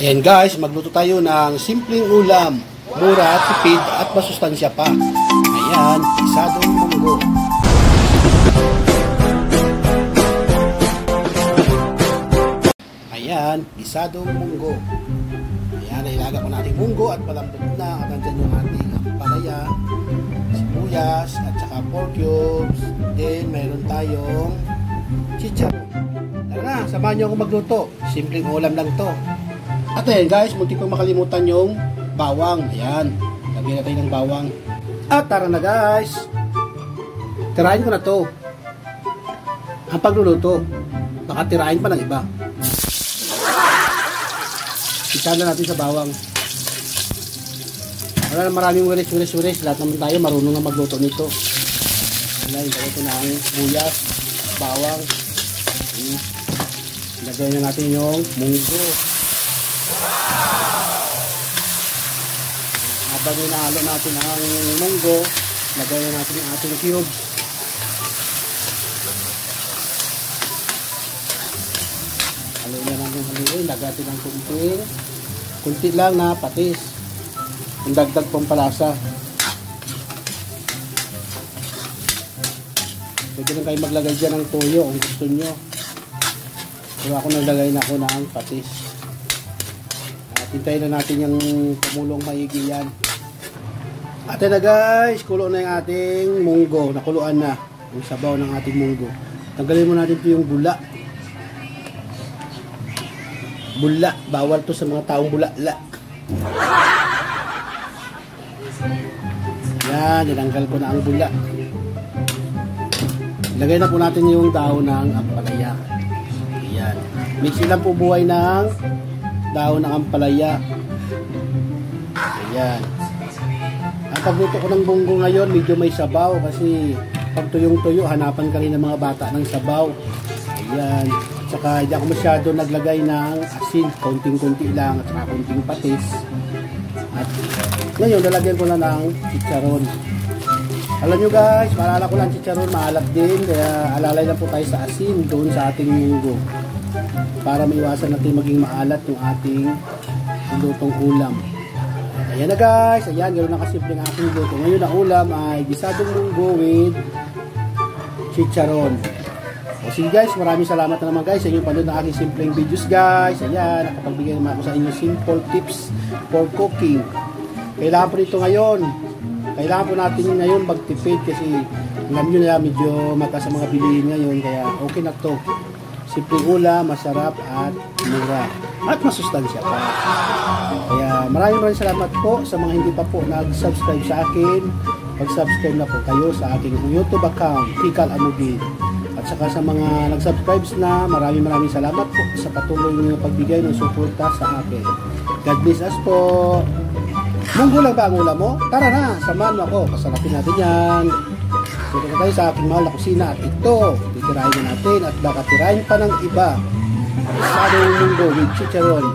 Ayan guys, magluto tayo ng simpleng ulam. Mura, tipid at masustansya pa. Ayan, isadong munggo. Ayan, isadong munggo. Ayan, nailaga ko natin munggo at palambot na. At nandyan yung ating ampalaya, sibuyas at saka pork cubes. Then, mayroon tayong chicharon. Tara na, samahan nyo ako magluto. Simpleng ulam lang to. At ayan guys, munti ko makalimutan yung bawang. Ayan, lagyan natin ng bawang. At tara na guys, tirahin ko na to. Ang pagluluto, baka tirahin pa ng iba. Kita na natin sa bawang. Wala na maraming wiris. Lahat naman tayo marunong na magluto nito. Ayan, ito na ang buyas, bawang. Lagyan na natin yung munggo. Habang inahalo natin ang munggo, lagyan natin yung ating cubes. Haluin natin, lagyan natin ng kunti lang na patis. Ang dagdag pampalasa. Pwede rin kayo maglagay dyan ng toyo kung gusto nyo. Pero ako naglagay na ako ng patis. Hintayin na natin yung kumulong maigi yan. At na guys, kulo na yung ating munggo. Nakuluan na yung sabaw ng ating munggo. Tanggalin mo natin ito yung bula. Bula, bawal to sa mga taong bulala. Yan, tinanggal ko na ang bula. Ilagay na po natin yung daon ng ampalaya. Yan. Mix lang po buhay ng daon ng ampalaya. Ayan. Ang pagluto ko ng munggo ngayon, medyo may sabaw kasi pag tuyong-tuyo, hanapan ka rin ng mga bata ng sabaw. Ayan. At saka hindi ako masyado naglagay ng asin. Konting-kunti lang at saka konting patis. At ngayon, lalagyan ko na ng chicharon. Alam nyo guys, maalala ko lang chicharon, maalat din. Kaya alalay lang po tayo sa asin doon sa ating munggo. Para maiwasan natin maging maalat yung ating lutong ulam. Ayan na guys, ayan, ganoon na kasimple ang ating luto. Ngayon ang ulam ay gisadong munggo with chicharon. O sige guys, maraming salamat na naman guys sa inyong panood ng aking simpleng videos guys. Ayan, nakapagbigay naman ako sa inyo simple tips for cooking. Kailangan po nito ngayon. Kailangan po natin ngayon magtipid kasi alam nyo na medyo mataas ang mga bilihin ngayon. Kaya okay na to. Simpleng ulam, masarap at mura. At masustansya pa. Kaya maraming salamat po sa mga hindi pa po nag-subscribe sa akin. Pag-subscribe na po kayo sa aking YouTube account, Tikal Amugin. At saka sa mga nag-subscribe na, maraming salamat po sa patuloy ng pagbigay ng suporta sa akin. God bless us po. Munggo lang ba ang ulam mo? Tara na, samahan mo ako. Pasarapin natin yan. Dito na tayo sa aking mahal na kusina at ito, titirahin na natin at baka tirahin pa ng iba. Isadong munggo with chicharon.